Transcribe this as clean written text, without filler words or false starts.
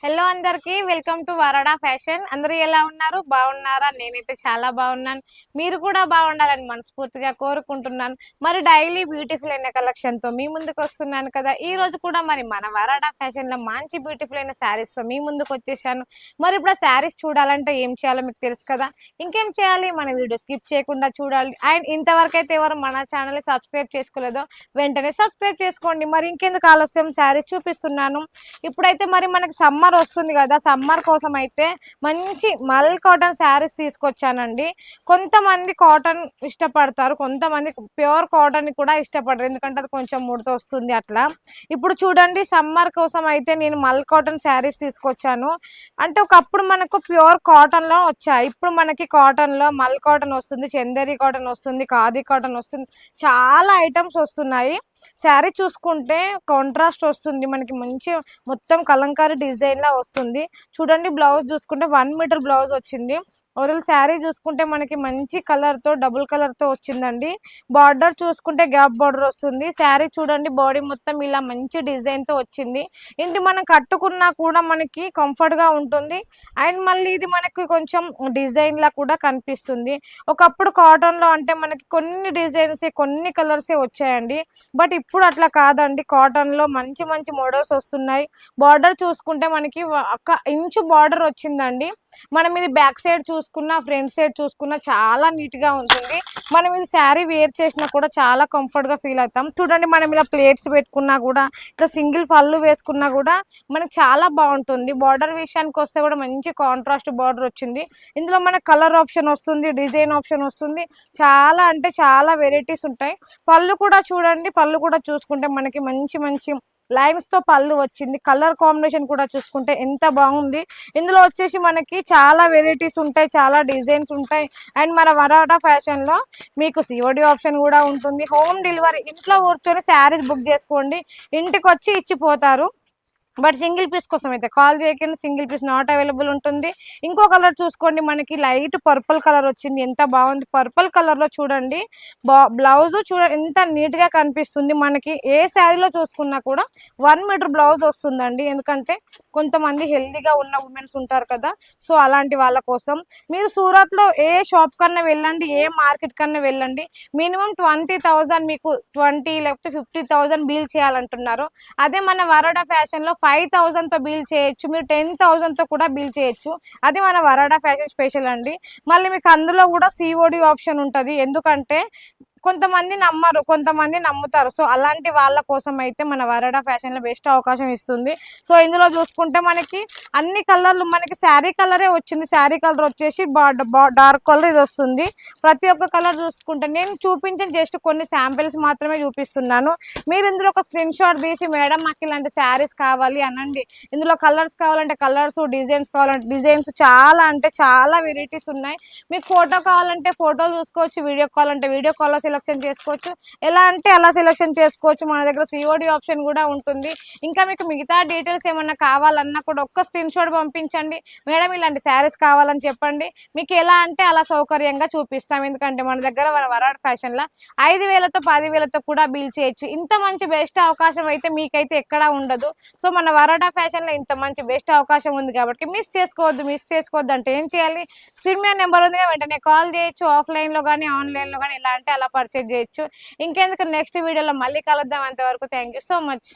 Hello అందరికి welcome to వరడా fashion. అందరూ ఎలా ఉన్నారు? బాగున్నారా? నేనైతే చాలా బాగున్నాను. మీరు కూడా బాగుండాలని మనస్ఫూర్తిగా కోరుకుంటున్నాను. మరి డైలీ బ్యూటిఫుల్ అయిన కలెక్షన్ తో మీ ముందుకు వస్తున్నాను కదా. ఈ రోజు కూడా మరి మన వరడా ఫ్యాషన్ లో మంచి బ్యూటిఫుల్ అయిన శారీస్ తో మీ ముందుకు వచ్చేసాను. మరి ఇప్పుడు ఆ శారీస్ చూడాలంటే ఏం చేయాలో మీకు తెలుసు కదా. ఇంకేం చేయాలి, మన వీడియో స్కిప్ చేయకుండా చూడాలి. అండ్ ఇంతవరకు అయితే ఎవరు మన ఛానల్ సబ్స్క్రైబ్ చేసుకోలేదో వెంటనే సబ్స్క్రైబ్ చేసుకోండి. మరి ఇంకెందుకు ఆలస్యం, శారీస్ చూపిస్తున్నాను. ఇప్పుడైతే మరి మనకి సమ్మర్ వస్తుంది కదా, సమ్మర్ కోసం అయితే మంచి మల్ కాటన్ శారీస్ తీసుకొచ్చానండి. కొంతమంది కాటన్ ఇష్టపడతారు, కొంతమంది ప్యూర్ కాటన్ కూడా ఇష్టపడరు, ఎందుకంటే అది కొంచెం ముడత వస్తుంది అట్లా. ఇప్పుడు చూడండి, సమ్మర్ కోసం అయితే నేను మల్ కాటన్ శారీస్ తీసుకొచ్చాను. అంటే ఒకప్పుడు మనకు ప్యూర్ కాటన్ లో వచ్చాయి, ఇప్పుడు మనకి కాటన్ లో మల్ కాటన్ వస్తుంది, చందేరి కాటన్ వస్తుంది, ఖాదీ కాటన్ వస్తుంది, చాలా ఐటమ్స్ వస్తున్నాయి. శారీ చూసుకుంటే కాంట్రాస్ట్ వస్తుంది మనకి, మంచి మొత్తం కలంకారీ డిజైన్ లా వస్తుంది. చూడండి, బ్లౌజ్ చూసుకుంటే 1 మీటర్ బ్లౌజ్ వచ్చింది. ఓవరాల్ శారీ చూసుకుంటే మనకి మంచి కలర్ తో, డబుల్ కలర్ తో వచ్చిందండి. బార్డర్ చూసుకుంటే గ్యాప్ బార్డర్ వస్తుంది. శారీ చూడండి, బాడీ మొత్తం ఇలా మంచి డిజైన్ తో వచ్చింది. ఇంటి మనం కట్టుకున్నా కూడా మనకి కంఫర్ట్ గా ఉంటుంది. అండ్ మళ్ళీ ఇది మనకి కొంచెం డిజైన్ లా కూడా కనిపిస్తుంది. ఒకప్పుడు కాటన్ లో అంటే మనకి కొన్ని డిజైన్స్, కొన్ని కలర్స్ వచ్చాయండి. బట్ ఇప్పుడు అట్లా కాదండి, కాటన్ లో మంచి మంచి మోడల్స్ వస్తున్నాయి. బార్డర్ చూసుకుంటే మనకి 1 ఇంచు బార్డర్ వచ్చిందండి. మనం ఇది బ్యాక్ సైడ్ చూసుకున్నా, ఫ్రంట్ సైడ్ చూసుకున్నా చాలా నీట్ గా ఉంటుంది. మనం ఇది శారీ వేర్ చేసినా కూడా చాలా కంఫర్ట్ గా ఫీల్ అవుతాం. చూడండి, మనం ఇలా ప్లేట్స్ పెట్టుకున్నా కూడా, ఇట్లా సింగిల్ పళ్ళు వేసుకున్నా కూడా మనకి చాలా బాగుంటుంది. బార్డర్ విషయానికి వస్తే కూడా మంచి కాంట్రాస్ట్ బార్డర్ వచ్చింది. ఇందులో మనకి కలర్ ఆప్షన్ వస్తుంది, డిజైన్ ఆప్షన్ వస్తుంది, చాలా అంటే చాలా వెరైటీస్ ఉంటాయి. పళ్ళు కూడా చూడండి, పళ్ళు కూడా చూసుకుంటే మనకి మంచి మంచి లైన్స్ తో పళ్ళు వచ్చింది. కలర్ కాంబినేషన్ కూడా చూసుకుంటే ఎంత బాగుంది. ఇందులో వచ్చేసి మనకి చాలా వెరైటీస్ ఉంటాయి, చాలా డిజైన్స్ ఉంటాయి. అండ్ మన వరాటా ఫ్యాషన్ లో మీకు సిఓడి ఆప్షన్ కూడా ఉంటుంది. హోమ్ డెలివరీ, ఇంట్లో కూర్చొని శారీస్ బుక్ చేసుకోండి, ఇంటికి వచ్చి ఇచ్చిపోతారు. బట్ సింగిల్ పీస్ కోసం అయితే కాల్ చేయకండి, సింగిల్ పీస్ నాట్ అవైలబుల్ ఉంటుంది. ఇంకో కలర్ చూసుకోండి, మనకి లైట్ పర్పుల్ కలర్ వచ్చింది, ఎంత బాగుంది. పర్పుల్ కలర్ లో చూడండి, బ్లౌజ్ చూడండి ఎంత నీట్ గా కనిపిస్తుంది. మనకి ఏ శారీలో చూసుకున్నా కూడా 1 మీటర్ బ్లౌజ్ వస్తుందండి. ఎందుకంటే కొంతమంది హెల్దీగా ఉన్న ఉమెన్స్ ఉంటారు కదా, సో అలాంటి వాళ్ళ కోసం. మీరు సూరత్ లో ఏ షాప్ కన్నా వెళ్ళండి, ఏ మార్కెట్ కన్నా వెళ్ళండి, మినిమం 20,000, మీకు 20 లేకపోతే 50,000 బిల్ చేయాలంటున్నారు. అదే మన వరోడా ఫ్యాషన్ లో 5,000 తో బిల్ చేయొచ్చు, మీరు 10,000 తో కూడా బిల్ చేయొచ్చు. అది మన వరోడా ఫ్యాషన్ స్పెషల్ అండి. మళ్ళీ మీకు అందులో కూడా సిఓడి ఆప్షన్ ఉంటుంది. ఎందుకంటే కొంతమంది నమ్మరు, కొంతమంది నమ్ముతారు. సో అలాంటి వాళ్ళ కోసం అయితే మన వరోడా ఫ్యాషన్ లో బెస్ట్ అవకాశం ఇస్తుంది. సో ఇందులో చూసుకుంటే మనకి అన్ని కలర్లు, మనకి శారీ కలరే వచ్చింది. శారీ కలర్ వచ్చేసి డార్క్ కలర్ ఇది వస్తుంది. ప్రతి ఒక్క కలర్ చూసుకుంటే నేను చూపించిన జస్ట్ కొన్ని శాంపిల్స్ మాత్రమే చూపిస్తున్నాను. మీరు ఇందులో ఒక స్క్రీన్ షాట్ తీసి, మేడం మాకు ఇలాంటి శారీస్ కావాలి అనండి. ఇందులో కలర్స్ కావాలంటే కలర్స్, డిజైన్స్ కావాలంటే డిజైన్స్, చాలా అంటే చాలా వెరైటీస్ ఉన్నాయి. మీకు ఫోటో కావాలంటే ఫోటో చూసుకోవచ్చు, వీడియో కాల్ అంటే వీడియో కాల్లో సెలెక్షన్ చేసుకోవచ్చు, ఎలా అంటే అలా సెలెక్షన్ చేసుకోవచ్చు. మన దగ్గర సిఓడి ఆప్షన్ కూడా ఉంటుంది. ఇంకా మీకు మిగతా డీటెయిల్స్ ఏమన్నా కావాలన్నా కూడా ఒక్క స్క్రీన్ షాట్ పంపించండి, మేడం ఇలాంటి శారీస్ కావాలని చెప్పండి, మీకు ఎలా అంటే అలా సౌకర్యంగా చూపిస్తాం. ఎందుకంటే మన దగ్గర వరాడ్ ఫ్యాషన్ లా 5,000తో 10,000తో కూడా బిల్ చేయొచ్చు. ఇంత మంచి బెస్ట్ అవకాశం అయితే మీకైతే ఎక్కడా ఉండదు. సో మన వరాడా ఫ్యాషన్ లో ఇంత మంచి బెస్ట్ అవకాశం ఉంది కాబట్టి మిస్ చేసుకోవద్దు. మిస్ చేసుకోవద్దు అంటే ఏం చేయాలి, స్క్రీన్ మీద నెంబర్ ఉంది, వెంటనే కాల్ చేయొచ్చు. ఆఫ్లైన్ లో కానీ ఆన్లైన్ లో కానీ ఎలా అంటే అలా పర్చేజ్ చేయొచ్చు. ఇంకెందుకు, నెక్స్ట్ వీడియోలో మళ్ళీ కలుద్దాం. అంతవరకు థ్యాంక్ యూ సో మచ్.